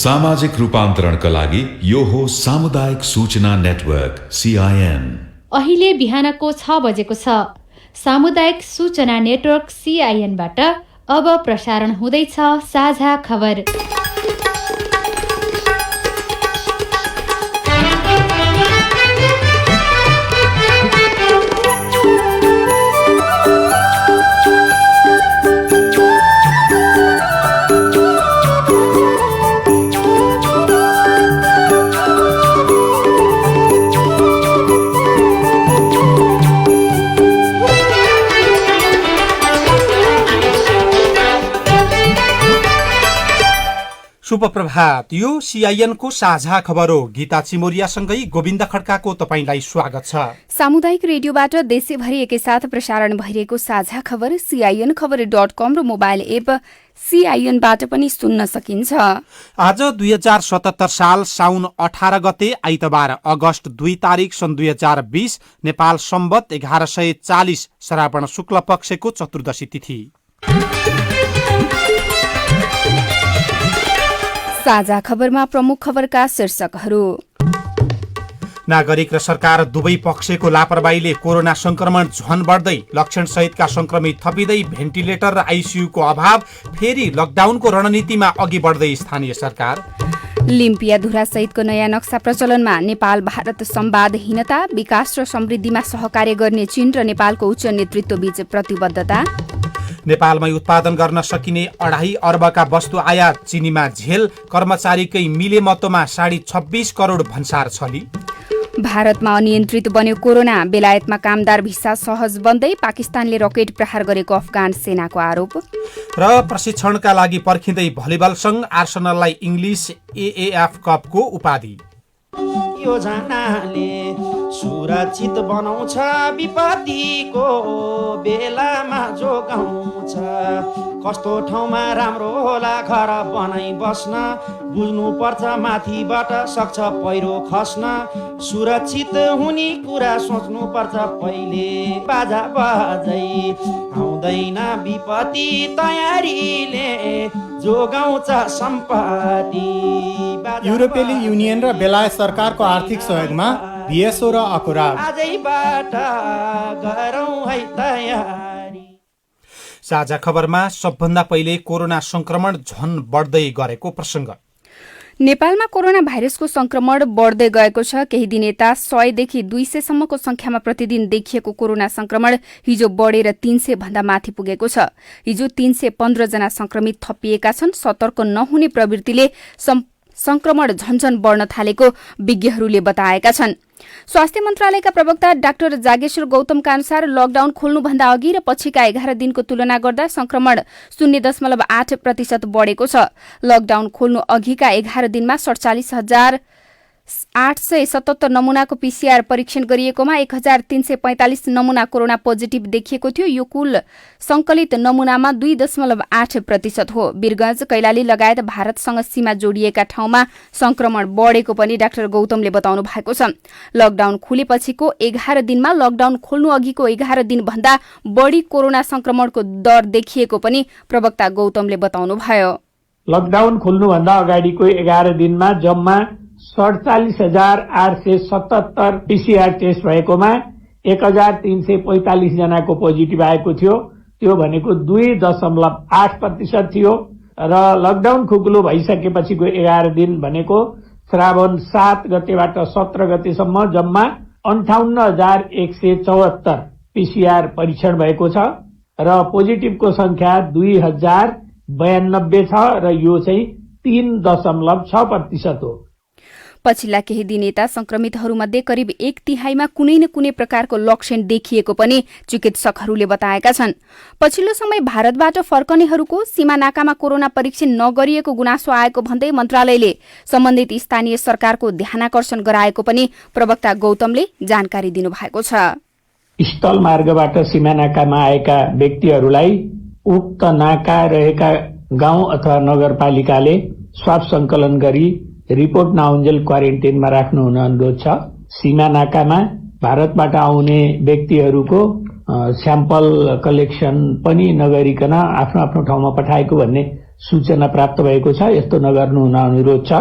सामाजिक रूपान्तरणका लागि यो हो सामुदायिक सूचना नेटवर्क CIN। अहिले बिहानको 6 बजेको छ। सामुदायिक सूचना नेटवर्क CIN बाट अब प्रसारण हुँदैछ साझा खबर। शुभ प्रभात। यो CIN को साझा खबर हो। गीता चिमोरियासँगै गोविन्द खड्काको तपाईंलाई स्वागत छ। सामुदायिक रेडियोबाट देशैभरि एकैसाथ प्रसारण भइरहेको साझा खबर CINखबर.com र मोबाइल एप CIN बाट पनि सुन्न सकिन्छ। आज 2077 साल साउन 18 गते आइतबार अगस्त 2 तारिक सन् 2020 नेपाल सम्वत 1140 श्रावण शुक्ल पक्षको चतुर्दशी तिथि। साझा खबरमा प्रमुख खबरका शीर्षकहरू। नागरिक र सरकार दुवै पक्षको लापरवाहीले कोरोना संक्रमण झन बढ्दै, लक्षण सहितका संक्रमित थपिँदै, भेन्टिलेटर र ICU को अभाव, फेरि लकडाउनको रणनीतिमा अघि बढ्दै स्थानीय सरकार। लिम्पिया धुरा सहितको नयाँ नक्सा प्रचलनमा, नेपाल भारत संवादहीनता, विकास र समृद्धिमा सहकार्य गर्ने चीन र नेपालको उच्च नेतृत्वबीच प्रतिबद्धता। नेपालमै उत्पादन गर्न सकिने 2.5 अर्बका वस्तु आयात, चिनीमा झेल, कर्मचारीकै मिले मतोमा 26.5 करोड भन्सार छली। भारतमा अनियन्त्रित बन्यो कोरोना, बेलायतमा कामदार भिसा सहज बन्दै, पाकिस्तानले रकेट प्रहार गरेको अफगान सेनाको आरोप। र प्रशिक्षणका लागि पर्खिँदै भलिबल संघ, आर्सेनललाई इङ्ग्लिस AAF कपको उपाधि। योजनाले सुरक्षित बनाउँछ, विपत्तिको बेलामा जोगाउँछ। कस्तो ठाउँमा राम्रो होला घर बनाइ बस्न, बुझ्नु पर्छ माथिबाट सक्छ पहिरो खस्न। सुरक्षित हुने कुरा सोच्नु पर्छ पहिले, बाजा बजै आउँदैन विपत्ति, तयारीले जोगाउँछ सम्पत्ति। युरोपेली युनियन र बेलायत सरकारको आर्थिक सहयोगमा VSO र अकुराब। आजैबाट गरौँ है तयारी। साझा खबरमा सबभन्दा पहिले कोरोना संक्रमण झन बढ्दै गरेको प्रसंग। नेपालमा कोरोना भाइरसको संक्रमण बढ्दै गएको छ। केही दिन यता 100 देखि 200 सम्मको संख्यामा प्रतिदिन देखिएको कोरोना संक्रमण हिजो बढेर 300 भन्दा माथि पुगेको छ। हिजो 315 जना संक्रमित थपिएका छन्। सतर्क नहुने प्रवृत्तिले संक्रमण झनझन बढ्न थालेको विज्ञहरूले बताएका छन्। स्वास्थ्य मन्त्रालयका प्रवक्ता डाक्टर जागेश्वर गौतमका अनुसार लकडाउन खोल्नुभन्दा अघि र पछिका 11 दिनको तुलना गर्दा संक्रमण 0.8% बढेको छ। लकडाउन खोल्नु अघिका 11 दिनमा 47,877 नमूनाको PCR परीक्षण गरिएकोमा 1,345 नमूना कोरोना पोजिटिभ देखिएको थियो। यो कुल संकलित नमूनामा 2.8% हो। वीरगञ्ज, कैलाली लगायत भारतसँग सीमा जोडिएका ठाउँमा संक्रमण बढेको पनि डाक्टर गौतमले बताउनु भएको छ। लकडाउन खुलेपछिको 11 दिनमा लकडाउन खोल्नु अघिको 11 दिनभन्दा बढी कोरोना संक्रमणको दर देखिएको पनि प्रवक्ता गौतमले बताउनु भयो। लकडाउन खोल्नुभन्दा अगाडिको 11 दिनमा जम्मा 47,877 PCR टेस्ट भएकोमा 1,345 जनाको पोजिटिभ आएको थियो। त्यो भनेको 2.8% थियो। र लकडाउन खुकुलो भइसकेपछिको 11 दिन भनेको श्रावण 7 गतेबाट 17 गतेसम्म जम्मा 58,174 PCR परीक्षण भएको छ र पोजिटिभको संख्या 2,092 छ र यो चाहिँ 3.6% हो। पछिल्ला केही दिन यता संक्रमितहरूमध्ये करिब 1/3 कुनै न कुनै प्रकारको लक्षण देखिएको पनि चिकित्सकहरूले बताएका छन्। पछिल्लो समय भारतबाट फर्कनेहरूको सीमा नाकामा कोरोना परीक्षण नगरिएको गुनासो आएको भन्दै मन्त्रालयले सम्बन्धित स्थानीय सरकारको ध्यानाकर्षण गराएको पनि प्रवक्ता गौतमले जानकारी दिनुभएको छ। स्थल मार्गबाट सीमा नाकामा आएका व्यक्तिहरूलाई उक्त नाका रहेका गाउँ अथवा नगरपालिकाले स्वाब संकलन गरी रिपोर्ट नआउन्जेल क्वारेन्टाइनमा राख्नु हुन अनुरोध छ। सीमा नाकामा भारतबाट आउने व्यक्तिहरूको स्याम्पल कलेक्सन पनि नगरिकन आफ्नो आफ्नो ठाउँमा पठाएको भन्ने सूचना प्राप्त भएको छ। यस्तो नगर्नु हुन अनुरोध छ।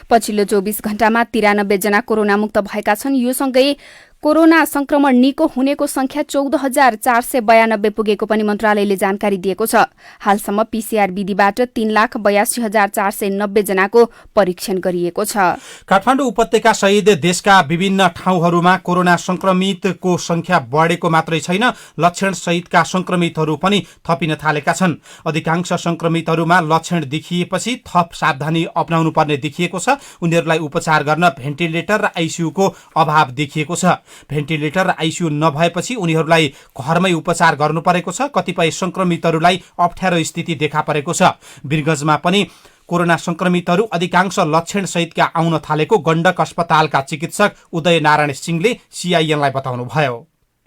पछिल्लो 24 घण्टामा 93 जना कोरोना मुक्त भएका छन्। यो सँगै कोरोना संक्रमण निको हुनेको संख्या 14,492 पुगेको पनि मन्त्रालयले जानकारी दिएको छ। हालसम्म पीसीआर विधिबाट 3,82,490 जनाको परीक्षण गरिएको छ। काठमाडौँ उपत्यका सहित देशका विभिन्न ठाउँहरूमा कोरोना संक्रमितको संख्या बढेको मात्रै छैन, लक्षण सहितका संक्रमितहरू पनि थपिन थालेका छन्। अधिकांश संक्रमितहरूमा लक्षण देखिएपछि थप सावधानी अपनाउनु पर्ने देखिएको छ। उनीहरूलाई उपचार गर्न भेन्टिलेटर र आइसियूको अभाव देखिएको छ। भेन्टिलेटर र आइसियू नभएपछि उनीहरूलाई घरमै उपचार गर्नु परेको छ। कतिपय संक्रमितहरूलाई अप्ठ्यारो स्थिति देखा परेको छ। वीरगञ्जमा पनि कोरोना संक्रमितहरू अधिकांश लक्षण सहितका आउन थालेको गण्डक अस्पतालका चिकित्सक उदय नारायण सिंहले सीआईएनलाई बताउनुभयो।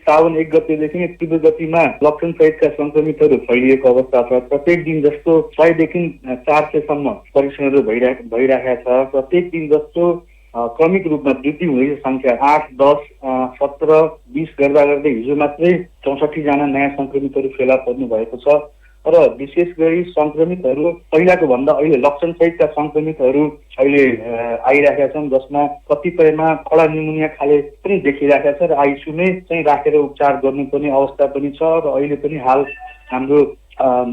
साउन 1 गतेदेखि नै तीव्र गतिमा लक्षण सहितका संक्रमितहरू फैलिएको अवस्था छ। प्रत्येक दिन जस्तो 100 देखि 400 सम्म परीक्षणहरू भइरहेका छ। प्रत्येक दिन जस्तो क्रमिक रूपमा वृद्धि हुने संख्या 8, 10, 17, 20 गर्दा गर्दै हिजो मात्रै 64 जना नयाँ संक्रमितहरू फेला पर्नु भएको छ। र विशेष गरी संक्रमितहरू पहिलाको भन्दा अहिले लक्षण सहितका संक्रमितहरू अहिले आइरहेका छन्, जसमा कतिपयमा कडा निमोनिया खाले पनि देखिरहेका छ र आइसियूमै चाहिँ राखेर उपचार गर्नुपर्ने अवस्था पनि छ। र अहिले पनि हाल हाम्रो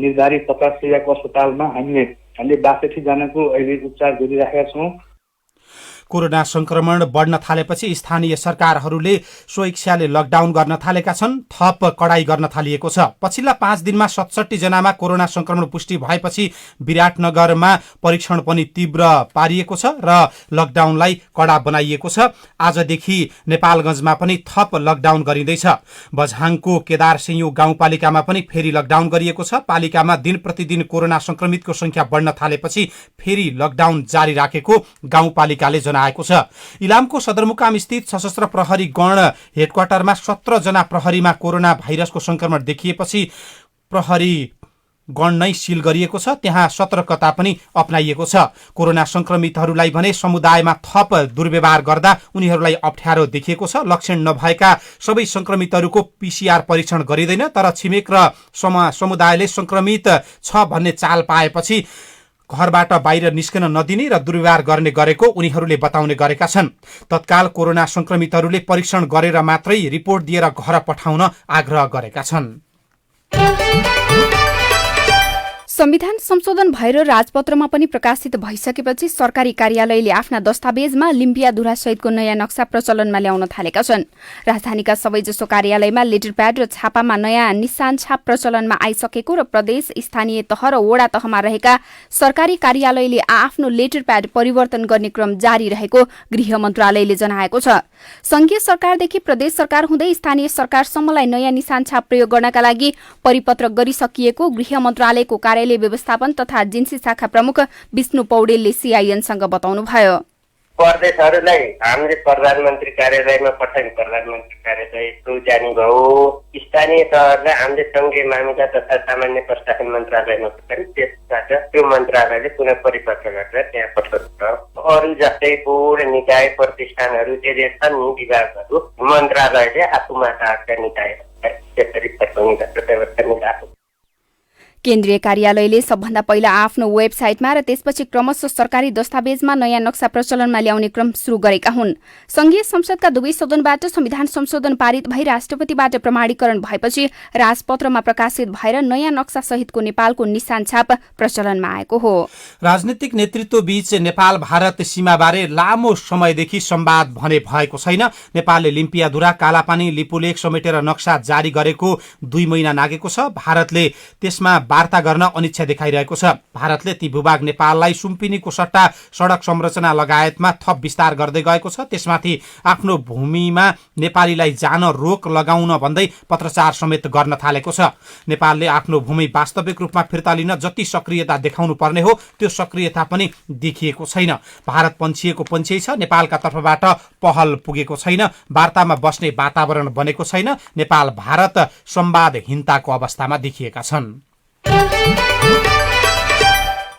निर्धारित 50 शय्याको अस्पतालमा हामीले 62 जनाको अहिले उपचार गरिरहेका छौँ। कोरोना संक्रमण बढ्न थालेपछि स्थानीय सरकारहरूले स्वइच्छाले लकडाउन गर्न थालेका छन्। थप कडाई गर्न थालिएको छ। पछिल्ला 5 दिनमा 67 जनामा कोरोना संक्रमण पुष्टि भएपछि विराटनगरमा परीक्षण पनि तीव्र पारिएको छ र लकडाउनलाई कडा बनाइएको छ। आजदेखि नेपालगञ्जमा पनि थप लकडाउन गरिँदैछ। बझाङको केदारसिंह गाउँपालिकामा पनि फेरि लकडाउन गरिएको छ। पालिकामा दिन प्रतिदिन कोरोना संक्रमितको संख्या बढ्न थालेपछि फेरि लकडाउन जारी राखेको गाउँपालिकाले जनाएको छ। इलामको सदरमुकाम स्थित सशस्त्र प्रहरी गण हेडक्वार्टरमा 17 जना प्रहरीमा कोरोना भाइरसको संक्रमण देखिएपछि प्रहरी गण नै सील गरिएको छ। त्यहाँ सतर्कता पनि अपनाइएको छ। कोरोना संक्रमितहरूलाई भने समुदायमा थप दुर्व्यवहार गर्दा उनीहरूलाई अप्ठ्यारो देखिएको छ। लक्षण नभएका सबै संक्रमितहरूको पीसीआर परीक्षण गरिँदैन, तर छिमेक र समुदायले संक्रमित छ भन्ने चाल पाएपछि घरबाट बाहिर निस्कन नदिने र दुर्व्यवहार गर्ने गरेको उनीहरूले बताउने गरेका छन्। तत्काल कोरोना संक्रमितहरूले परीक्षण गरेर मात्रै रिपोर्ट दिएर घर पठाउन आग्रह गरेका छन्। संविधान संशोधन भएर राजपत्रमा पनि प्रकाशित भइसकेपछि सरकारी कार्यालयले आफ्ना दस्तावेजमा लिम्पियाधुरा सहितको नयाँ नक्सा प्रचलनमा ल्याउन थालेका छन्। राजधानीका सबैजसो कार्यालयमा लेटर प्याड र छापामा नयाँ निशान छाप प्रचलनमा आइसकेको र प्रदेश, स्थानीय तह र वडा तहमा रहेका सरकारी कार्यालयले आफ्नो लेटर प्याड परिवर्तन गर्ने क्रम जारी रहेको गृह मन्त्रालयले जनाएको छ। संघीय सरकारदेखि प्रदेश सरकार हुँदै स्थानीय सरकारसम्मलाई नयाँ निशान छाप प्रयोग गर्नका लागि परिपत्र गरिसकिएको गृह मन्त्रालयको कार्यालय व्यवस्थापन तथा जिन्सी शाखा प्रमुख विष्णु पौडेलले सीआईएनसँग बताउनुभयो। प्रदेशहरूलाई हामीले प्रधानमन्त्री कार्यालयमा पठायौँ, प्रधानमन्त्री कार्यालय जाने भयो। स्थानीय तहलाई हामीले सङ्घीय मामिला तथा सामान्य प्रशासन मन्त्रालयमा पठायौँ। त्यसबाट त्यो मन्त्रालयले पुनः परिपत्र गरेर त्यहाँ पठाउँछ। अरू जस्तै बोर्ड, निकाय, प्रतिष्ठानहरू जे छन् नि विभागहरू मन्त्रालयले आफूमा आएका निकायहरूलाई त्यसरी पठाउने गरेर व्यवस्था मिलाएको। केन्द्रीय कार्यालयले सबभन्दा पहिला आफ्नो वेबसाइटमा र त्यसपछि क्रमशः सरकारी दस्तावेजमा नयाँ नक्सा प्रचलनमा ल्याउने क्रम शुरू गरेका हुन्। संघीय संसदका दुवै सदनबाट संविधान संशोधन पारित भई राष्ट्रपतिबाट प्रमाणीकरण भएपछि राजपत्रमा प्रकाशित भएर नयाँ नक्सा सहितको नेपालको निशान छाप प्रचलनमा आएको हो। राजनीतिक नेतृत्व बीच नेपाल भारत सीमाबारे लामो समयदेखि संवाद भने भएको छैन। नेपालले लिम्पियाधुरा, कालापानी, लिपुलेख समेटेर नक्सा जारी गरेको 2 महिना नागेको छ। भारतले त्यसमा वार्ता गर्न अनिच्छा देखाइरहेको छ। भारतले ती भूभाग नेपाललाई सुम्पिनीको सट्टा सडक संरचना लगायतमा थप विस्तार गर्दै गएको छ। त्यसमाथि आफ्नो भूमिमा नेपालीलाई जान रोक लगाउन भन्दै पत्रचार समेत गर्न थालेको छ। नेपालले आफ्नो भूमि वास्तविक रूपमा फिर्ता लिन जति सक्रियता देखाउनु पर्ने हो त्यो सक्रियता पनि देखिएको छैन। भारत पन्छिएको पन्छिए छ। नेपालका तर्फबाट पहल पुगेको छैन। वार्तामा बस्ने वातावरण बनेको छैन। नेपाल भारत संवादहीनताको अवस्थामा देखिएका छन्।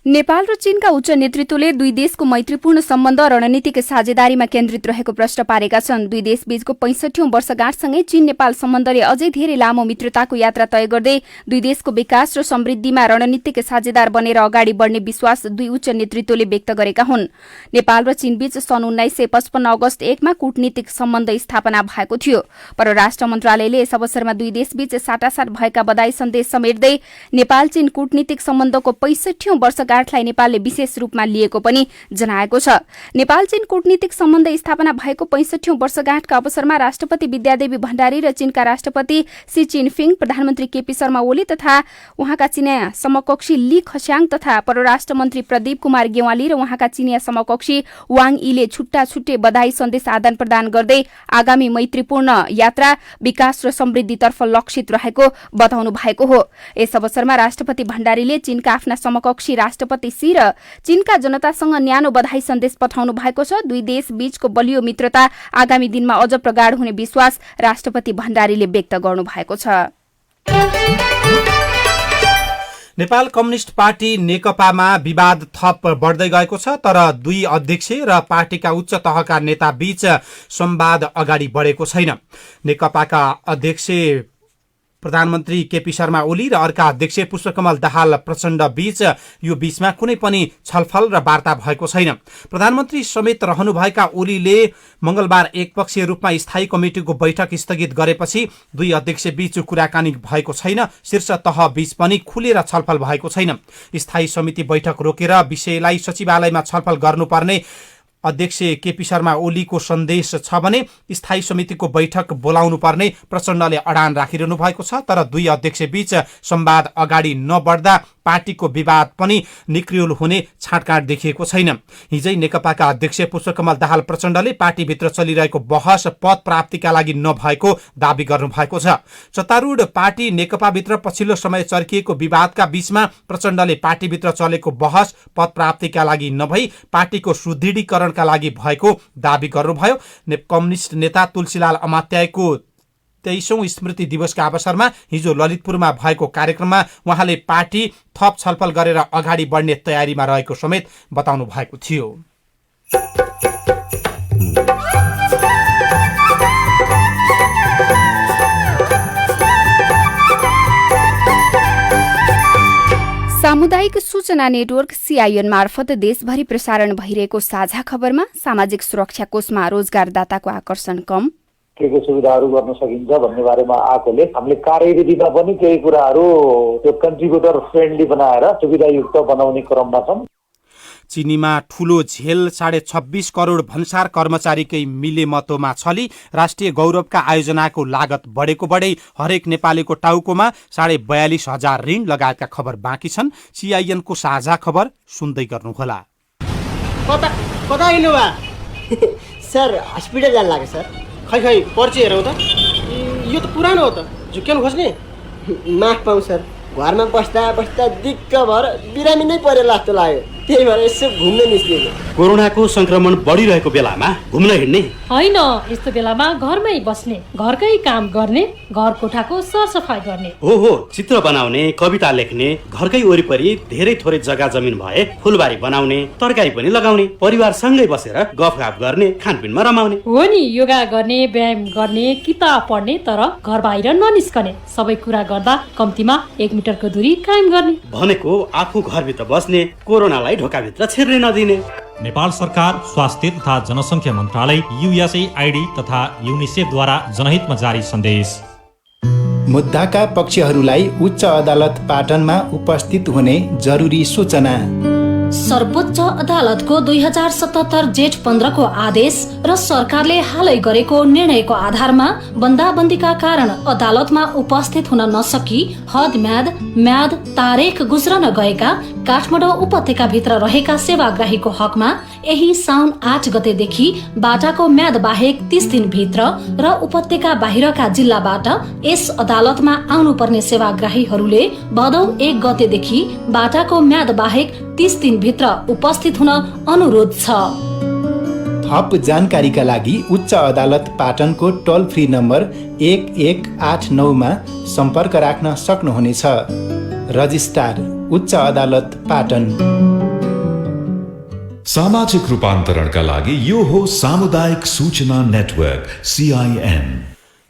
नेपाल र चीनका उच्च नेतृत्वले दुई देशको मैत्रीपूर्ण सम्बन्ध रणनीतिक साझेदारीमा केन्द्रित रहेको प्रश्न पारेका छन्। दुई देशबीचको 65औं वर्षगाँठसँगै चीन नेपाल सम्बन्धले अझै धेरै लामो मित्रताको यात्रा तय गर्दै दुई देशको विकास र समृद्धिमा रणनीतिक साझेदार बनेर अगाडि बढ्ने विश्वास दुई उच्च नेतृत्वले व्यक्त गरेका हुन्। नेपाल र चीनबीच सन् 1955 अगस्त 1 मा कूटनीतिक सम्बन्ध स्थापना भएको थियो। परराष्ट्र मन्त्रालयले यस अवसरमा दुई देशबीच साटासाट भएका बधाई सन्देश समेट्दै नेपाल चीन कूटनीतिक सम्बन्धको 65औं वर्षगाँठलाई नेपालले विशेष रूपमा लिएको पनि जनाएको छ। नेपाल चीन कूटनीतिक सम्बन्ध स्थापना भएको 65औं वर्षगाँठका अवसरमा राष्ट्रपति विद्यादेवी भण्डारी र चीनका राष्ट्रपति सी चिनफिङ, प्रधानमन्त्री केपी शर्मा ओली तथा उहाँका चिनिया समकक्षी ली खस्याङ तथा परराष्ट्र मन्त्री प्रदीप कुमार गेवाली र उहाँका चिनिया समकक्षी वाङ यीले छुट्टा छुट्टै बधाई सन्देश आदान प्रदान गर्दै आगामी मैत्रीपूर्ण यात्रा विकास र समृद्धितर्फ लक्षित रहेको बताउनु भएको हो। यस अवसरमा राष्ट्रपति भण्डारीले चीनका आफ्ना समकक्षी राष्ट्रपति सी र चीनका जनतासँग न्यानो बधाई सन्देश पठाउनु भएको छ। दुई देश बीचको बलियो मित्रता आगामी दिनमा अझ प्रगाढ हुने विश्वास राष्ट्रपति भण्डारीले व्यक्त गर्नु भएको छ। नेपाल कम्युनिस्ट पार्टी नेकपामा विवाद थप बढ्दै गएको छ, तर दुई अध्यक्ष र पार्टीका उच्च तहका नेता बीच संवाद अगाडि बढेको छैन। नेकपाका अध्यक्ष प्रधानमन्त्री केपी शर्मा ओली र अर्का अध्यक्ष पुष्पकमल दाहाल प्रचण्ड बीच यो बीचमा कुनै पनि छलफल र वार्ता भएको छैन। प्रधानमन्त्री समेत रहनुभएका ओलीले मंगलबार एकपक्षीय रूपमा स्थायी कमिटिको बैठक स्थगित गरेपछि दुई अध्यक्ष बीच कुराकानी भएको छैन। शीर्ष तह बीच पनि खुलेर छलफल भएको छैन। स्थायी समिति बैठक रोकेर विषयलाई सचिवालयमा छलफल गर्नुपर्ने अध्यक्ष केपी शर्मा ओलीको सन्देश छ भने स्थायी समितिको बैठक बोलाउनु पर्ने प्रचण्डले अडान राखिरहनु भएको छ। तर दुई अध्यक्ष बीच संवाद अगाडि नबढ्दा पार्टीको विवाद पनि निक्रियोल हुने छाँटकाँट देखिएको छैन। हिजै नेकपाका अध्यक्ष पुष्पकमल दाहाल प्रचण्डले पार्टीभित्र चलिरहेको बहस पद प्राप्तिका लागि नभएको दावी गर्नुभएको छ। सत्तारूढ पार्टी नेकपाभित्र पछिल्लो समय चर्किएको विवादका बीचमा प्रचण्डले पार्टीभित्र चलेको बहस पद प्राप्तिका लागि नभई पार्टीको सुदृढीकरणका लागि भएको दावी गर्नुभयो। कम्युनिस्ट नेता तुलसीलाल अमात्याको 23औं स्मृति दिवसका अवसरमा हिजो ललितपुरमा भएको कार्यक्रममा उहाँले पार्टी थप छलफल गरेर अगाडि बढ्ने तयारीमा रहेको समेत बताउनु भएको थियो। सामुदायिक सूचना नेटवर्क सीआईएन मार्फत देशभरि प्रसारण भइरहेको साझा खबरमा सामाजिक सुरक्षा कोषमा रोजगारदाताको आकर्षण कम, के सुविधाहरू गर्न सकिन्छ भन्ने बारेमा आएकोले हामीले कार्यविधिमा पनि केही कुराहरू त्यो कन्ट्रिब्युटर फ्रेन्डली बनाएर सुविधायुक्त बनाउने क्रममा छौं। चिनीमा ठूलो झेल 26.5 करोड भन्सार कर्मचारीकै मिलेमतोमा छली राष्ट्रिय गौरवका आयोजनाको लागत बढेको बढै हरेक नेपालीको टाउकोमा 42,500 ऋण लगायतका खबर बाँकी छन्। सीआईएनको साझा खबर सुन्दै गर्नुहोला। कता हिँड्नुभयो? सर हस्पिटल जान लाग्यो सर। खै पर्ची हेरौँ त। यो त पुरानो हो त, झुक्क्याउनु खोज्ने? माफ पाऊँ सर, घरमा बस्दा बस्दा दिक्क भएर बिरामी नै परे जस्तो लाग्यो, त्यही भएर यसो घुम्न निस्किएको। कोरोनाको संक्रमण बढिरहेको बेलामा घुम्न हिँड्ने होइन, यस्तो बेलामा घरमै बस्ने, घरकै काम गर्ने, घर कोठाको सरसफाइ गर्ने, हो चित्र बनाउने, कविता लेख्ने, घरकै वरिपरि धेरै थोरै जग्गा जमिन भए फुलबारी बनाउने, तरकारी पनि लगाउने, परिवारसँगै बसेर गफगाफ गर्ने, खानपिनमा रमाउने। हो नि, योगा गर्ने, व्यायाम गर्ने, किताब पढ्ने, तर घर बाहिर ननिस्कने, सबै कुरा गर्दा कम्तीमा 1 मिटरको दूरी कायम गर्ने। भनेको आफू घरभित्र बस्ने, कोरोनालाई ढोकाभित्र छिर्ने नदिने। नेपाल सरकार स्वास्थ्य तथा जनसङ्ख्या मन्त्रालय, USAID तथा युनिसेफद्वारा जनहितमा जारी सन्देश। मुद्दाका पक्षहरूलाई उच्च अदालत पाटनमा उपस्थित हुने जरुरी सूचना। सर्वोच्च अदालतको 2077 जेठ 15 को आदेश र सरकारले हालै गरेको निर्णयको आधारमा बन्दाबन्दीका कारण अदालतमा उपस्थित हुन नसकी हद म्याद तारेख गुज्रन गएका काठमाडौँ उपत्यकाभित्र रहेका सेवाग्राहीको हकमा यही साउन 8 गतेदेखि बाटाको म्याद बाहेक 30 दिनभित्र र उपत्यका बाहिरका जिल्लाबाट यस अदालतमा आउनुपर्ने सेवाग्राहीहरूले भदौ 1 गतेदेखि बाटाको म्याद बाहेक 30 दिनभित्र उपस्थित हुन अनुरोध छ। थप जानकारीका लागि उच्च अदालत पाटनको टोल फ्री नम्बर 1189 मा सम्पर्क राख्न सक्नुहुनेछ। रजिस्ट्रार उच्च अदालत पाटन। सामाजिक रूपान्तरणका लागि यो हो सामुदायिक सूचना नेटवर्क CIN।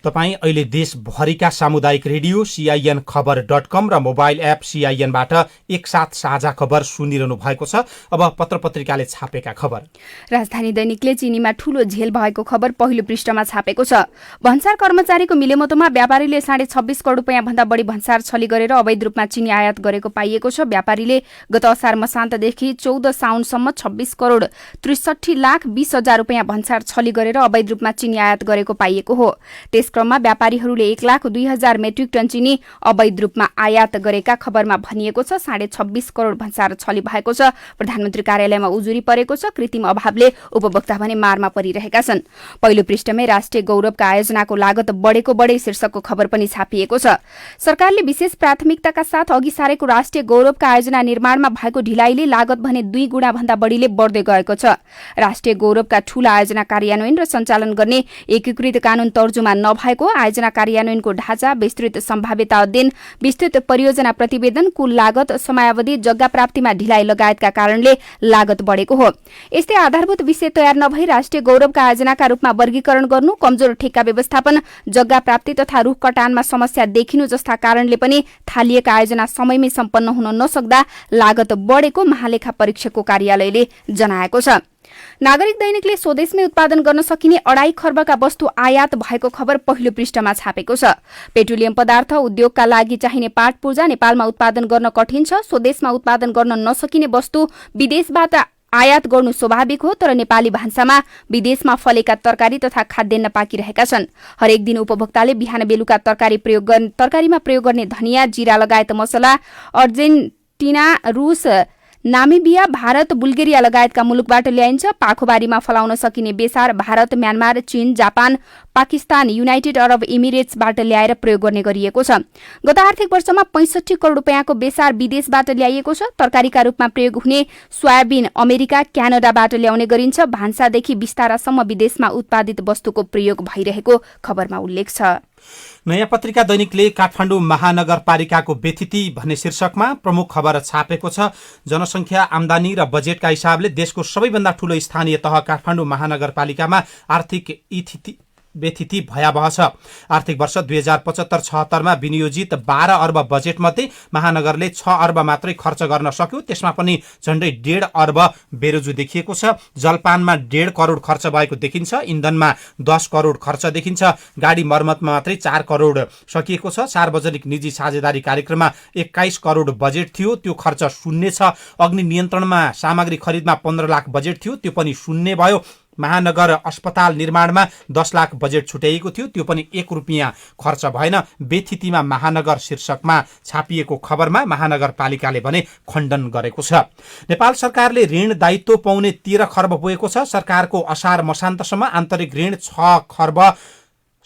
तपाईँ अहिले देशभरिका सामुदायिक रेडियो CIN खबर.com र मोबाइल एप CIN-बाट एकसाथ साझा खबर सुनिरहनु भएको छ। अब पत्र पत्रिकाले छापेका खबर। राजधानी दैनिकले चिनीमा ठूलो झेल भएको खबर पहिलो पृष्ठमा छापेको छ। भन्सार कर्मचारीको मिलेमतोमा व्यापारीले 26.5 करोड रुपियाँ भन्दा बढी भन्सार छली गरेर अवैध रूपमा चिनी आयात गरेको पाइएको छ। व्यापारीले गत असार मसान्तदेखि 14 साउनसम्म 26 करोड 63 लाख 20 हजार रुपियाँ भन्सार छली गरेर अवैध रूपमा चिनी आयात गरेको पाइएको हो। क्रममा व्यापारीहरूले 1,02,000 मेट्रिक टन चिनी अवैध रूपमा आयात गरेका खबरमा भनिएको छ। 26.5 करोड भन्सार छली भएको छ। प्रधानमन्त्री कार्यालयमा उजुरी परेको छ। कृत्रिम अभावले उपभोक्ता भने मारमा परिरहेका छन्। पहिलो पृष्ठमै राष्ट्रिय गौरवका आयोजनाको लागत बढेको बढे शीर्षकको खबर पनि छापिएको छ। सरकारले विशेष प्राथमिकताका साथ अघि सारेको राष्ट्रिय गौरवका आयोजना निर्माणमा भएको ढिलाइले लागत भने 2 गुणा भन्दा बढीले बढ्दै गएको छ। राष्ट्रिय गौरवका ठूला आयोजना कार्यान्वयन र सञ्चालन गर्ने एकीकृत कानून तर्जुमा नभएको, आयोजना कार्यान्वयनको ढाँचा, विस्तृत सम्भाव्यता अध्ययन, विस्तृत परियोजना प्रतिवेदन, कुल लागत, समयावधि, जग्गा प्राप्तिमा ढिलाइ लगायतका कारणले लागत बढेको हो। यस्तै आधारभूत विषय तयार नभई राष्ट्रिय गौरवका आयोजनाका रूपमा वर्गीकरण गर्नु, कमजोर ठेक्का व्यवस्थापन, जग्गा प्राप्ति तथा रूख कटानमा समस्या देखिनु जस्ता कारणले पनि थालिएका आयोजना समयमै सम्पन्न हुन नसक्दा लागत बढेको महालेखा परीक्षकको कार्यालयले जनाएको छ। नागरिक दैनिकले स्वदेशमै उत्पादन गर्न सकिने 2.5 खर्बका वस्तु आयात भएको खबर पहिलो पृष्ठमा छापेको छ। पेट्रोलियम पदार्थ उद्योगका लागि चाहिने पाट पूर्जा नेपालमा उत्पादन गर्न कठिन छ। स्वदेशमा उत्पादन गर्न नसकिने वस्तु विदेशबाट आयात गर्नु स्वाभाविक हो, तर नेपाली भान्सामा विदेशमा फलेका तरकारी तथा खाद्यान्न पाकिरहेका छन्। हरेक दिन उपभोक्ताले बिहान बेलुका तरकारीमा प्रयोग गर्ने धनिया, जीरा लगायत मसला अर्जेन्टिना, रूस, नामिबिया, भारत, बुल्गेरिया लगायतका मुलुकबाट ल्याइन्छ। पाखोबारीमा फलाउन सकिने बेसार भारत, म्यानमार, चीन, जापान, पाकिस्तान, युनाइटेड अरब इमिरेट्सबाट ल्याएर प्रयोग गर्ने गरिएको छ। गत आर्थिक वर्षमा 65 करोड रुपियाँको बेसार विदेशबाट ल्याइएको छ। तरकारीका रूपमा प्रयोग हुने सोयाबिन अमेरिका, क्यानाडाबाट ल्याउने गरिन्छ। भान्सादेखि बिस्तारासम्म विदेशमा उत्पादित वस्तुको प्रयोग भइरहेको खबरमा उल्लेख छ। नयाँ पत्रिका दैनिकले काठमाडौँ महानगरपालिकाको व्यथिति भन्ने शीर्षकमा प्रमुख खबर छापेको छ। जनसङ्ख्या, आमदानी र बजेटका हिसाबले देशको सबैभन्दा ठूलो स्थानीय तह काठमाडौँ महानगरपालिकामा आर्थिक व्यथिति भयावह छ। आर्थिक वर्ष 2075-76 मा विनियोजित 12 अर्ब बजेटमध्ये महानगरले 6 अर्ब मात्रै खर्च गर्न सक्यो। त्यसमा पनि झण्डै 1.5 अर्ब बेरोजु देखिएको छ। जलपानमा 1.5 करोड खर्च भएको देखिन्छ। इन्धनमा 10 करोड खर्च देखिन्छ। गाडी मर्मतमा मात्रै 4 करोड सकिएको छ। सार्वजनिक निजी साझेदारी कार्यक्रममा 21 करोड बजेट थियो, त्यो खर्च शून्य छ। अग्नि नियन्त्रणमा सामग्री खरिदमा 15 लाख बजेट थियो, त्यो पनि शून्य भयो। महानगर अस्पताल निर्माणमा 10 लाख बजेट छुट्याइएको थियो, त्यो पनि 1 रुपियाँ खर्च भएन। व्यथितिमा महानगर शीर्षकमा छापिएको खबरमा महानगरपालिकाले भने खण्डन गरेको छ। नेपाल सरकारले ऋण दायित्व पाउने 13 खर्ब पुगेको छ। सरकारको असार मसान्तसम्म आन्तरिक ऋण 6 खर्ब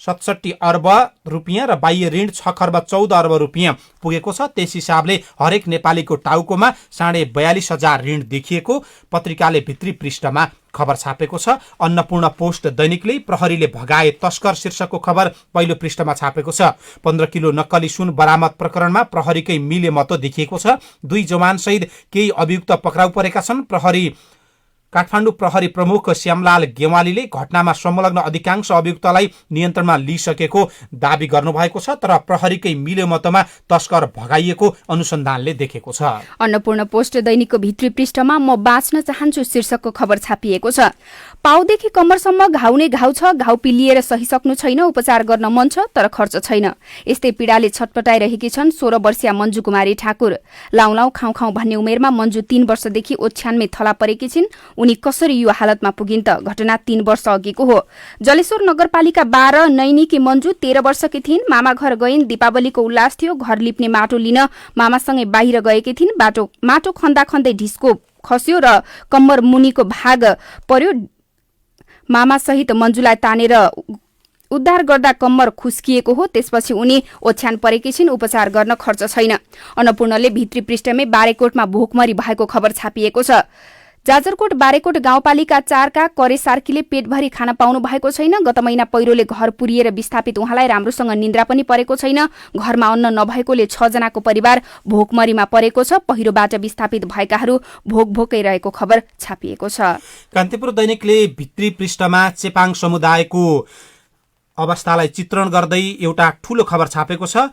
67 अर्ब रुपियाँ र बाह्य ऋण 6 खर्ब 14 अर्ब रुपियाँ पुगेको छ। त्यस हिसाबले हरेक नेपालीको टाउकोमा 42,500 ऋण देखिएको पत्रिकाले भित्री पृष्ठमा खबर छापेको छ। अन्नपूर्ण पोस्ट दैनिकले प्रहरीले भगाए तस्कर शीर्षकको खबर पहिलो पृष्ठमा छापेको छ। 15 किलो नक्कली सुन बरामद प्रकरणमा प्रहरीकै मिलेमतो देखिएको छ। 2 जवान सहित केही अभियुक्त पक्राउ परेका छन्। काठमाडौँ प्रहरी प्रमुख श्यामलाल गेवालीले घटनामा संलग्न अधिकांश अभियुक्तलाई नियन्त्रणमा लिइसकेको दावी गर्नुभएको छ, तर प्रहरीकै मिलेमतोमा तस्कर भगाइएको अनुसन्धानले देखेको छ। अन्नपूर्ण पोस्ट दैनिकको भित्री पृष्ठमा म बाँच्न चाहन्छु शीर्षकको खबर छापिएको छ। पाउदेखि कम्मरसम्म घाउने घाउ छ, घाउ पिलिएर सहिसक्नु छैन, उपचार गर्न मन छ तर खर्च छैन। यस्तै पीडाले छटपटाइरहेकी छन् 16 वर्षीय मन्जु कुमारी ठाकुर। लाउलाउ खाउँ खाउँ भन्ने उमेरमा मन्जु 3 वर्षदेखि ओछ्यानमै थला परेकी छिन्। उनी कसरी यो हालतमा पुगिन् त? घटना 3 वर्ष अघिको हो। जलेश्वर नगरपालिका 12 नैनीकी मन्जु 13 वर्षकी थिइन्। मामा घर गइन्, दीपावलीको उल्लास थियो। घर लिप्ने माटो लिन मामासँगै बाहिर गएकी थिइन्। माटो खन्दा खन्दै ढिस्को खस्यो र कम्मर मुनिको भाग पर्यो। मामासहित मन्जुलाई तानेर उद्धार गर्दा कम्मर खुस्किएको हो। त्यसपछि उनी ओछ्यान परेकी छिन्। उपचार गर्न खर्च छैन। अन्नपूर्णले भित्री पृष्ठमै बारेकोटमा भोकमरी भएको खबर छापिएको छ। जाजरकोट बारेकोट गाउँपालिका 4 का करे सार्कीले पेटभरि खान पाउनु भएको छैन। गत महिना पहिरोले घर पुरिएर विस्थापित उहाँलाई राम्रोसँग निन्द्रा पनि परेको छैन। घरमा अन्न नभएकोले 6 जनाको परिवार भोकमरीमा परेको छ। पहिरोबाट विस्थापित भएकाहरू भोकै रहेको खबर छापिएको छ। कान्तिपुर दैनिकले भित्री पृष्ठमा चेपाङ समुदायको अवस्थालाई चित्रण गर्दै एउटा ठूलो खबर छापेको छ।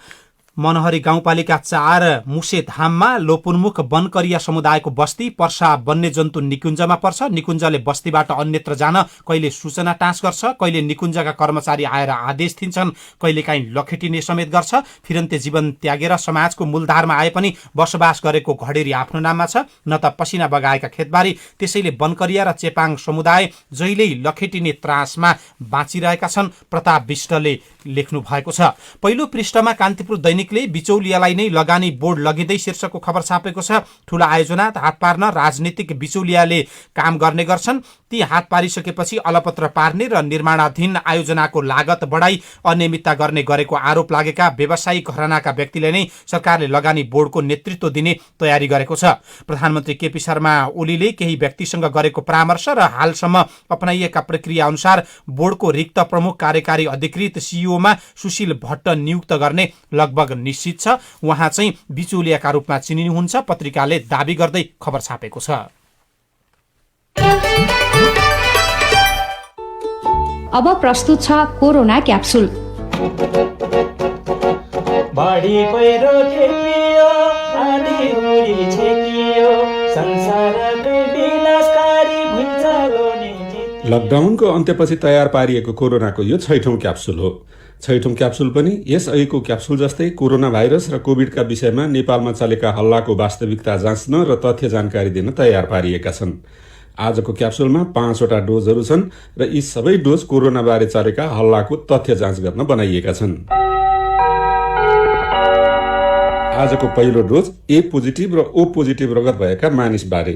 मनहरी गाउँपालिका 4 मुसेधाममा लोपुन्मुख वनकरिया समुदायको बस्ती पर्सा वन्यजन्तु निकुञ्जमा पर्छ। निकुञ्जले बस्तीबाट अन्यत्र जान कहिले सूचना टाँस गर्छ, कहिले निकुञ्जका कर्मचारी आएर आदेश दिन्छन्, कहिलेकाहीँ लखेटिने समेत गर्छ। फिरन्ते जीवन त्यागेर समाजको मूलधारमा आए पनि बसोबास गरेको घडेरी आफ्नो नाममा छ, न त पसिना बगाएका खेतबारी। त्यसैले वनकरिया र चेपाङ समुदाय जहिल्यै लखेटिने त्रासमा बाँचिरहेका छन्, प्रताप विष्टले लेख्नु भएको छ। पहिलो पृष्ठमा कान्तिपुर दैनिकले बिचौलियालाई नै लगानी बोर्ड लगिँदै शीर्षकको खबर छापेको छ। ठूला आयोजना हात पार्न राजनीतिक बिचौलियाले काम गर्ने गर्छन्। ती हात पारिसकेपछि अलपत्र पार्ने र निर्माणाधीन आयोजनाको लागत बढाई अनियमितता गरेको आरोप लागेका व्यवसायिक घरानाका व्यक्तिले नै सरकारले लगानी बोर्डको नेतृत्व दिने तयारी गरेको छ। प्रधानमन्त्री केपी शर्मा ओलीले केही व्यक्तिसँग गरेको परामर्श र हालसम्म अपनाइएका प्रक्रिया अनुसार बोर्डको रिक्त प्रमुख कार्यकारी अधिकृत सीईओमा सुशील भट्ट नियुक्त गर्ने लगभग निश्चित छ। उहाँ चाहिँ बिचौलियाका रूपमा चिनिनुहुन्छ, पत्रिकाले दाबी गर्दै खबर छापेको छ। अब प्रस्तुत छ कोरोना क्याप्सुल। बढी पहिरो खेपियो, आँधी उडी छेकियो, संसारकै विनाशकारी भुइँचालो नि जितियो। लकडाउनको अन्त्यपछि तयार पारिएको कोरोनाको यो 6औं क्याप्सुल हो। 6औं क्याप्सुल पनि यसअघिको क्याप्सुल जस्तै कोरोना भाइरस र कोभिडका विषयमा नेपालमा चलेका हल्लाको वास्तविकता जाँच्न र तथ्य जानकारी दिन तयार पारिएका छन्। आजको क्याप्सुलमा 5वटा डोजहरू छन् र यी सबै डोज कोरोनाबारे चलेका हल्लाको तथ्य जाँच गर्न बनाइएका छन्। आजको पहिलो डोज ए पोजिटिभ र ओ पोजिटिभ रगत भएका मानिसबारे।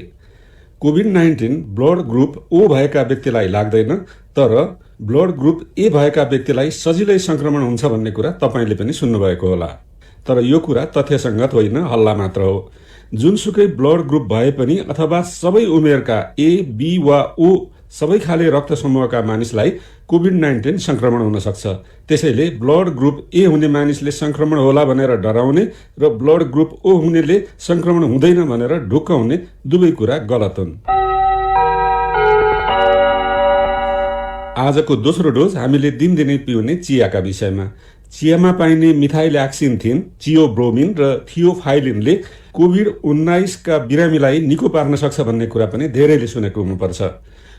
कोभिड-19 ब्लड ग्रुप ओ भएका व्यक्तिलाई लाग्दैन, तर ब्लड ग्रुप ए भएका व्यक्तिलाई सजिलै संक्रमण हुन्छ भन्ने कुरा तपाईले पनि सुन्नुभएको होला। तर यो कुरा तथ्यसङ्गत होइन, हल्ला मात्र हो। जुनसुकै ब्लड ग्रुप भए पनि अथवा सबै उमेरका ए, बी वा ओ सबै खाले रक्त समूहका मानिसलाई कोभिड-19 संक्रमण हुन सक्छ। त्यसैले ब्लड ग्रुप ए हुने मानिसले संक्रमण होला भनेर डराउने र ब्लड ग्रुप ओ हुनेले संक्रमण हुँदैन भनेर ढुक्क हुने दुवै कुरा गलत हुन्। आजको दोस्रो डोज हामीले दिनदिनै पिउने चियाका विषयमा। चियामा पाइने मिथाइलैक्सिन्थिन, चियोब्रोमिन र थियोफाइलिनले कोभिड-19 का बिरामीलाई निको पार्न सक्छ भन्ने कुरा पनि धेरैले सुनेको हुनुपर्छ।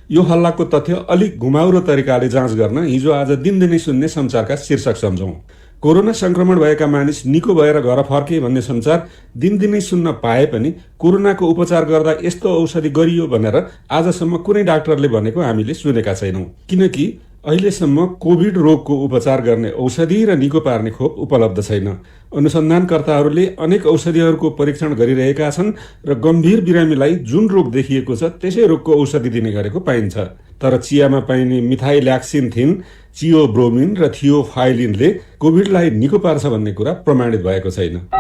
यो हल्लाको तथ्य अलिक घुमाउरो तरिकाले जाँच गर्न हिजो आज दिनदिनै सुन्ने समाचारका शीर्षक सम्झौं। कोरोना संक्रमण भएका मानिस निको भएर घर फर्के भन्ने समाचार दिनदिनै सुन्न पाए पनि कोरोनाको उपचार गर्दा यस्तो औषधि गरियो भनेर आजसम्म कुनै डाक्टरले भनेको हामीले सुनेका छैनौं। किनकि अहिलेसम्म कोभिड रोगको उपचार गर्ने औषधि र निको पार्ने खोप उपलब्ध छैन। अनुसन्धानकर्ताहरूले अनेक औषधिहरूको परीक्षण गरिरहेका छन् र गम्भीर बिरामीलाई जुन रोग देखिएको छ त्यसै रोगको औषधि दिने गरेको पाइन्छ। तर चियामा पाइने मिथाइलैक्सिन्थिन, चियोब्रोमिन र थियोफाइलिनले कोभिडलाई निको पार्छ भन्ने कुरा प्रमाणित भएको छैन।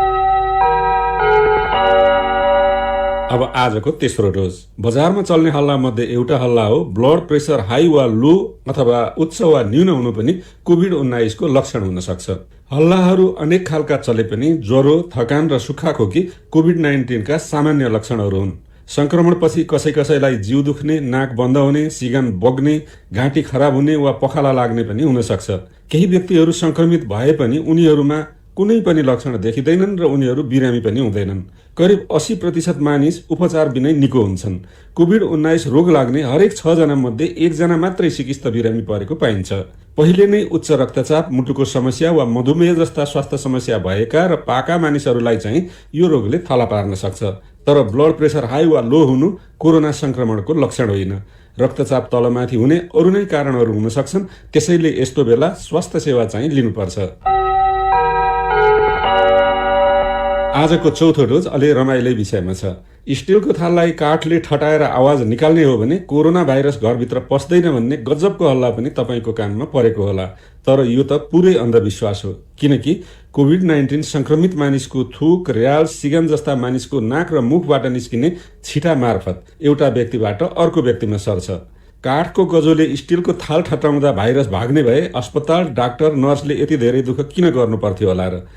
अब आजको तेस्रो डोज। बजारमा चल्ने हल्ला मध्ये एउटा हल्ला हो ब्लड प्रेसर हाई वा लो अथवा उच्च वा न्यून हुनु पनि कोभिड-19 को लक्षण हुन सक्छ। हल्लाहरू अनेक खालका चले पनि ज्वरो, थकान र सुक्खा खोकी कोभिड-19 का सामान्य लक्षणहरू हुन्। संक्रमणपछि कसैलाई जिउ दुख्ने, नाक बन्द हुने, सिगान बग्ने, घाँटी खराब हुने वा पखाला लाग्ने पनि हुन सक्छ। केही व्यक्तिहरू संक्रमित भए पनि उनीहरूमा कुनै पनि लक्षण देखिँदैनन् र उनीहरू बिरामी पनि हुँदैनन्। करिब 80% मानिस उपचार बिनै निको हुन्छन्। कोभिड-19 रोग लाग्ने हरेक 6 जना मध्ये 1 जना मात्रै सिकिस्त बिरामी परेको पाइन्छ। पहिले नै उच्च रक्तचाप, मुटुको समस्या वा मधुमेह जस्ता स्वास्थ्य समस्या भएका र पाका मानिसहरूलाई चाहिँ यो रोगले थला पार्न सक्छ। तर ब्लड प्रेसर हाई वा लो हुनु कोरोना संक्रमणको लक्षण होइन। रक्तचाप तलमाथि हुने अरू नै कारणहरू हुन सक्छन्, त्यसैले यस्तो बेला स्वास्थ्य सेवा चाहिँ लिनुपर्छ। आजको चौथो डोज अलि रमाइलो विषयमा छ। स्टिलको थाललाई काठले ठटाएर आवाज निकाल्ने हो भने कोरोना भाइरस घरभित्र पस्दैन भन्ने गजबको हल्ला पनि तपाईँको कानमा परेको होला। तर यो त पुरै अन्धविश्वास हो, किनकि कोभिड-19 संक्रमित मानिसको थुक, र्याल, सिगन जस्ता मानिसको नाक र मुखबाट निस्किने छिटा मार्फत एउटा व्यक्तिबाट अर्को व्यक्तिमा सर्छ। काठको गजोले स्टिलको थाल ठटाउँदा भाइरस भाग्ने भए अस्पताल, डाक्टर, नर्सले यति धेरै दुःख किन गर्नु पर्थ्यो होला र?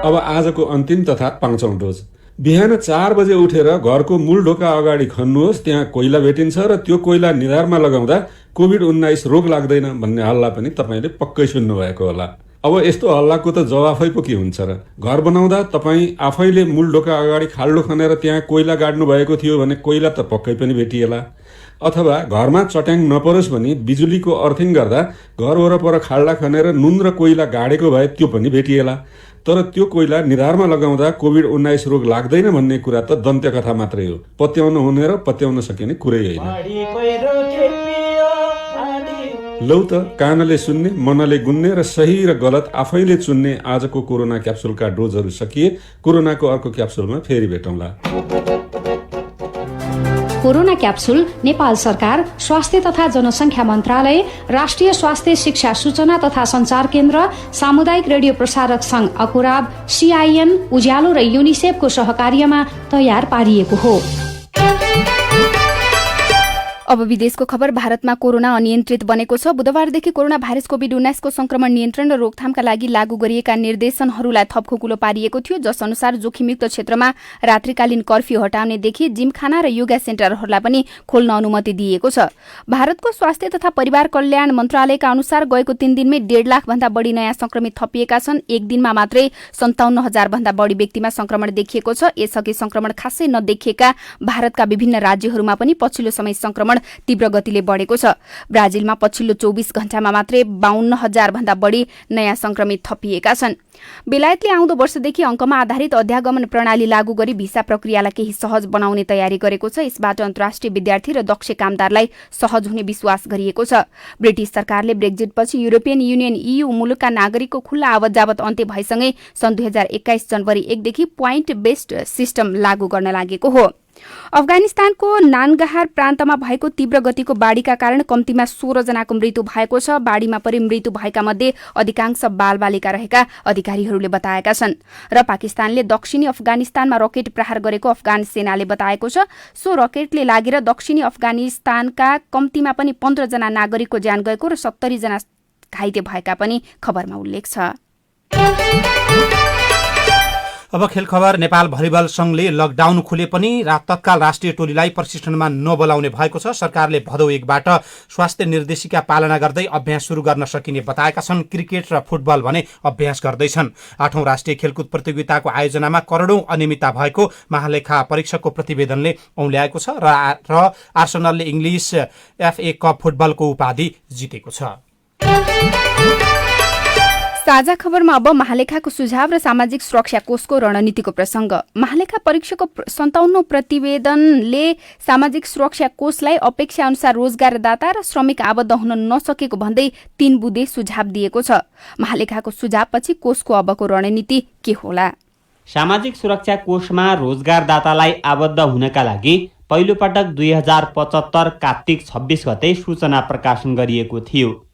अब आजको अन्तिम तथा 5औं डोज। बिहान 4 बजे उठेर घरको मूल ढोका अगाडि खन्नुहोस्, त्यहाँ कोइला भेटिन्छ र त्यो कोइला निधारमा लगाउँदा कोभिड-19 रोग लाग्दैन भन्ने हल्ला पनि तपाईँले पक्कै सुन्नुभएको होला। अब यस्तो हल्लाको त जवाफै पो के हुन्छ र? घर बनाउँदा तपाईँ आफैले मूल ढोका अगाडि खाल्डो खनेर त्यहाँ कोइला गाड्नु भएको थियो भने कोइला त पक्कै पनि भेटिएला। अथवा घरमा चट्याङ नपरोस् भनी बिजुलीको अर्थिङ गर्दा घर वरपर खाल्डा खनेर नुन र कोइला गाडेको भए त्यो पनि भेटिएला। तर त्यो कोइला निधारमा लगाउँदा कोभिड-19 रोग लाग्दैन भन्ने कुरा त दन्त्य कथा मात्रै हो, पत्याउन हुने र पत्याउन सकिने कुरै होइन। लौ त कानले सुन्ने, मनले गुन्ने र सही र गलत आफैले चुन्ने आजको कोरोना क्याप्सुलका डोजहरू सकिए। कोरोनाको अर्को क्याप्सुलमा फेरि भेटौँला। कोरोना क्याप्सुल नेपाल सरकार, स्वास्थ्य तथा जनसङ्ख्या मन्त्रालय, राष्ट्रिय स्वास्थ्य शिक्षा सूचना तथा सञ्चार केन्द्र, सामुदायिक रेडियो प्रसारक संघ अकुराब, CIN, उज्यालो र युनिसेफको सहकार्यमा तयार पारिएको हो। अब विदेशको खबर। भारतमा कोरोना अनियन्त्रित बनेको छ। बुधबारदेखि कोरोना भाइरस कोभिड-19 को संक्रमण नियन्त्रण र रोकथामका लागि लागू गरिएका निर्देशनहरूलाई थप खुकुलो पारिएको थियो, जस अनुसार जोखिमयुक्त क्षेत्रमा रात्रिकालीन कर्फ्यू हटाउनेदेखि जिमखाना र योगा सेन्टरहरूलाई पनि खोल्न अनुमति दिएको छ। भारतको स्वास्थ्य तथा परिवार कल्याण मन्त्रालयका अनुसार गएको 3 दिनमै 1.5 लाख भन्दा बढी नयाँ संक्रमित थपिएका छन्। एक दिनमा मात्रै 57,000 भन्दा बढी व्यक्तिमा संक्रमण देखिएको छ। यसअघि संक्रमण खासै नदेखिएका भारतका विभिन्न राज्यहरूमा पनि पछिल्लो समय संक्रमण तीव्र गतिले बढेको छ। ब्राजिलमा पछिल्लो 24 घण्टामा मात्रै 52,000 भन्दा बढी नयाँ संक्रमित थपिएका छन्। बेलायतले आउँदो वर्षदेखि अङ्कमा आधारित अध्यागमन प्रणाली लागू गरी भिसा प्रक्रियालाई केही सहज बनाउने तयारी गरेको छ। यसबाट अन्तर्राष्ट्रिय विद्यार्थी र दक्ष कामदारलाई सहज हुने विश्वास गरिएको छ। ब्रिटिश सरकारले ब्रेक्जिटपछि युरोपियन युनियन EU मुलुकका नागरिकको खुल्ला आवत जावत अन्त्य भएसँगै सन् 2021 जनवरी 1 देखि पोइन्ट बेस्ड सिस्टम लागू गर्न लागेको हो। अफगानिस्तानको नानगाहार प्रान्तमा भएको तीव्र गतिको बाढीका कारण कम्तीमा 16 जनाको मृत्यु भएको छ। बाढीमा परि मृत्यु भएका मध्ये अधिकांश बालबालिका रहेका अधिकारीहरूले बताएका छन्। र पाकिस्तानले दक्षिणी अफगानिस्तानमा रकेट प्रहार गरेको अफगान सेनाले बताएको छ। सो रकेटले लागेर दक्षिणी अफगानिस्तानका कम्तीमा पनि 15 जना नागरिकको ज्यान गएको र 70 जना घाइते भएका पनि खबरमा उल्लेख छ। अब खेल खबर। नेपाल भलिबल संघले लकडाउन खुले पनि तत्काल राष्ट्रिय टोलीलाई प्रशिक्षणमा नबोलाउने भएको छ। सरकारले भदौ 1 बाट स्वास्थ्य निर्देशिका पालना गर्दै अभ्यास सुरु गर्न सकिने बताएका छन्। क्रिकेट र फुटबल भने अभ्यास गर्दैछन्। 8औं राष्ट्रिय खेलकुद प्रतियोगिताको आयोजनामा करोडौं अनियमितता भएको महालेखा परीक्षकको प्रतिवेदनले औँल्याएको छ र आर्सेनलले इङ्ग्लिस FA कप फुटबलको उपाधि जितेको छ। ताजा खबरमा अब महालेखाको सुझाव र सामाजिक सुरक्षा कोषको रणनीतिको प्रसंग। महालेखा परीक्षकको 57औं प्रतिवेदनले सामाजिक सुरक्षा कोषलाई अपेक्षा अनुसार रोजगारदाता र श्रमिक आबद्ध हुन नसकेको भन्दै 3 बुँदे सुझाव दिएको छ। महालेखाको सुझावपछि कोषको अबको रणनीति के होला? सामाजिक सुरक्षा कोषमा रोजगारदातालाई आबद्ध हुनका लागि पहिलो पटक 2075 कार्तिक 26 गते सूचना प्रकाशन गरिएको थियो।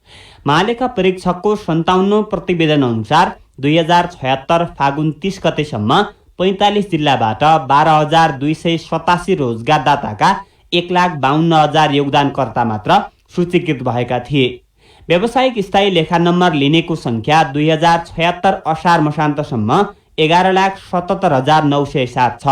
महालेखा परीक्षकको 57औं प्रतिवेदन अनुसार 2076 फागुन 30 गतेसम्म 45 जिल्लाबाट 12,287 रोजगारदाताका 1,52,000 योगदानकर्ता मात्र सूचीकृत भएका थिए। व्यावसायिक स्थायी लेखा नम्बर लिनेको संख्या 2076 असार मसान्तसम्म 11,77,907 छ।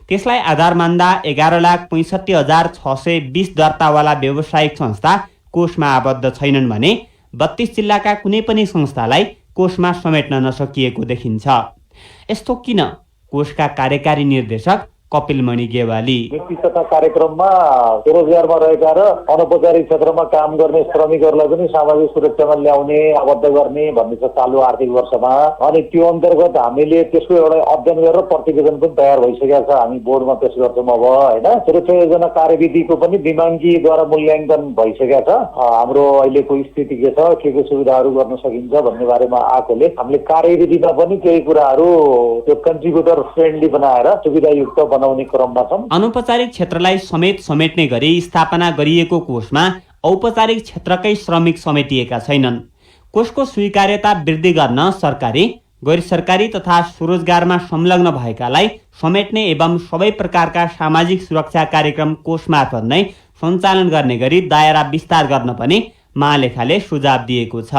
त्यसलाई आधार मान्दा 11,65,620 दर्तावाला व्यावसायिक संस्था कोषमा आबद्ध छैनन् भने 32 जिल्लाका कुनै पनि संस्थालाई कोषमा समेट्न नसकिएको देखिन्छ। यस्तो किन? कोषका कार्यकारी निर्देशक कपिलमणि गेवाली। नीति तथा कार्यक्रममा रोजगारमा रहेका र अनौपचारिक क्षेत्रमा काम गर्ने श्रमिकहरूलाई पनि सामाजिक सुरक्षामा ल्याउने आबद्ध गर्ने भन्ने छ चालु आर्थिक वर्षमा। अनि त्यो अन्तर्गत हामीले त्यसको एउटा अध्ययन गरेर प्रतिवेदन पनि तयार भइसकेको छ, हामी बोर्डमा पेश गर्छौँ अब होइन। सुरक्षा योजना कार्यविधिको पनि दिमाङ्गीद्वारा मूल्याङ्कन भइसकेको छ। हाम्रो अहिलेको स्थिति के छ, के सुविधाहरू गर्न सकिन्छ भन्ने बारेमा आएकोले हामीले कार्यविधिमा पनि केही कुराहरू त्यो कन्ट्रिब्युटर फ्रेन्डली बनाएर सुविधायुक्त बनाउने क्रममा छौँ। अनौपचारिक क्षेत्रलाई समेट्ने गरी स्थापना गरिएको कोषमा औपचारिक क्षेत्रकै श्रमिक समेटिएका छैनन्। कोषको स्वीकार्यता वृद्धि गर्न सरकारी, गैर सरकारी तथा स्वरोजगारमा संलग्न भएकालाई समेट्ने एवं सबै प्रकारका सामाजिक सुरक्षा कार्यक्रम कोष मार्फत नै सञ्चालन गर्ने गरी दायरा विस्तार गर्न पनि महालेखाले सुझाव दिएको छ।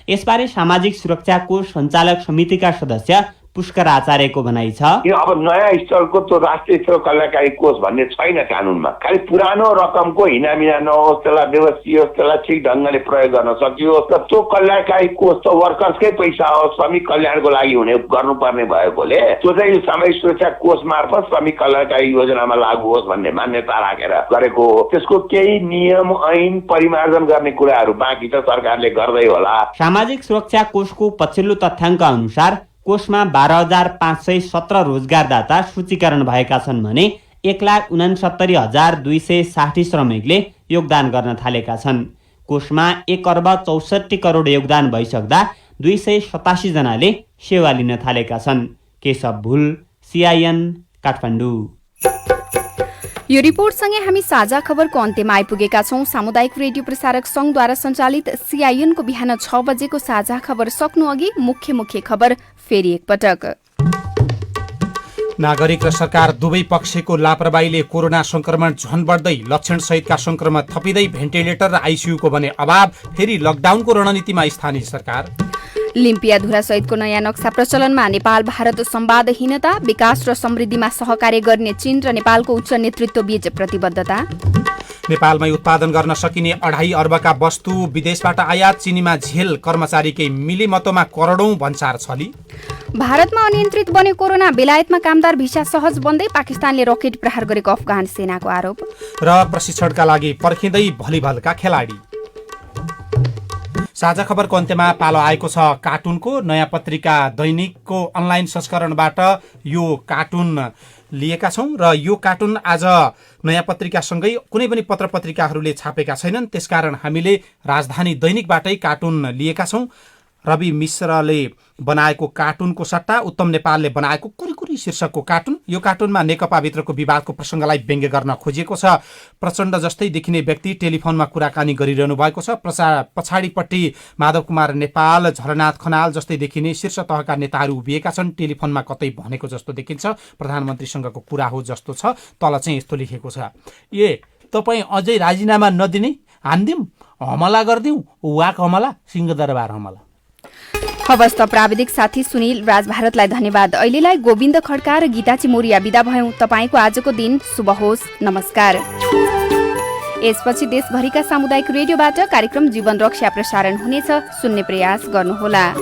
यसबारे सामाजिक सुरक्षा कोष सञ्चालक समितिका सदस्य पुष्कर आचार्यको भनाइ छ, यो अब नयाँ स्तरको त्यो राष्ट्रिय स्तर कल्याणकारी कोष भन्ने छैन कानुनमा। खालि पुरानो रकमको हिनामिना नहोस्, त्यसलाई व्यवस्थित होस्, त्यसलाई ठिक ढङ्गले प्रयोग गर्न सकियोस्। र त्यो कल्याणकारी कोष त वर्कर्सकै पैसा हो, श्रमिक कल्याणको लागि हुने गर्नुपर्ने भएकोले त्यो चाहिँ यो सामाजिक सुरक्षा कोष मार्फत श्रमिक कल्याणकारी योजनामा लागू होस् भन्ने मान्यता राखेर गरेको हो। त्यसको केही नियम ऐन परिमार्जन गर्ने कुराहरू बाँकी त सरकारले गर्दै होला। सामाजिक सुरक्षा कोषको पछिल्लो तथ्याङ्क अनुसार कोषमा 12,517 रोजगारदाता सूचीकरण भएका छन् भने 1,69,260 श्रमिकले योगदान गर्न थालेका छन्। कोषमा 1,64,00,00,000 योगदान भइसक्दा 287 जनाले सेवा लिन थालेका छन्। केशव भुल, CIN, काठमाडौँ। यो रिपोर्टसँगै हामी साझा खबरको अन्त्यमा आइपुगेका छौं। सामुदायिक रेडियो प्रसारक संघद्वारा सञ्चालित CIN को बिहान 6 बजेको साझा खबर सक्नु अघि मुख्य खबर फेरि एकपटक। नागरिक र सरकार दुवै पक्षको लापरवाहीले कोरोना संक्रमण झन बढ्दै, लक्षण सहितका संक्रमण थपिँदै, भेन्टिलेटर र ICU को भने अभाव, फेरि लकडाउनको रणनीतिमा स्थानीय सरकार। लिम्पिया धुरा सहितको नयाँ नक्सा प्रचलनमा, नेपाल भारत संवादहीनता, विकास र समृद्धिमा सहकार्य गर्ने चीन र नेपालको उच्च नेतृत्व बीच प्रतिबद्धता। नेपालमै उत्पादन गर्न सकिने 2.5 अर्बका वस्तु विदेशबाट आयात, चिनीमा झेल, कर्मचारीकै मिलेमतोमा करोडौं भन्सार छली। भारतमा अनियन्त्रित बन्यो कोरोना, बेलायतमा कामदार भिसा सहज बन्दै, पाकिस्तानले रकेट प्रहार गरेको अफगान सेनाको आरोप। र प्रशिक्षणका लागि पर्खिँदै भलिबलका खेलाडी। साझा खबरको अन्त्यमा पालो आएको छ कार्टुनको। नयाँ पत्रिका दैनिकको अनलाइन संस्करणबाट यो कार्टुन लिएका छौं र यो कार्टुन आज नयाँ पत्रिकासँगै कुनै पनि पत्र पत्रिकाहरूले छापेका छैनन्, त्यसकारण हामीले राजधानी दैनिकबाटै कार्टुन लिएका छौं। रवि मिश्रले बनाएको कार्टुनको सट्टा उत्तम नेपालले बनाएको कुरीकुरी शीर्षकको कार्टुन। यो कार्टुनमा नेकपाभित्रको विवादको प्रसङ्गलाई व्यङ्ग्य गर्न खोजिएको छ। प्रचण्ड जस्तै देखिने व्यक्ति टेलिफोनमा कुराकानी गरिरहनु भएको छ। पछाडिपट्टि माधव कुमार नेपाल, झलनाथ खनाल जस्तै देखिने शीर्ष तहका नेताहरू उभिएका छन्। टेलिफोनमा कतै भनेको जस्तो देखिन्छ, प्रधानमन्त्रीसँगको कुरा हो जस्तो छ। तल चाहिँ यस्तो लेखेको छ, तपाईँ अझै राजीनामा नदिने, हान्दिउँ, हमला गरिदिउँ, वाक हमला, सिंहदरबार हमला। हवस् त प्राविधिक साथी सुनिल राज भारतलाई धन्यवाद। अहिलेलाई गोविन्द खड्का र गीताची मोरिया बिदा भयौं। तपाईँको आजको दिन शुभ होस्। नमस्कार। यसपछि देशभरिका सामुदायिक रेडियोबाट कार्यक्रम जीवन रक्षा प्रसारण हुनेछ, सुन्ने प्रयास गर्नुहोला।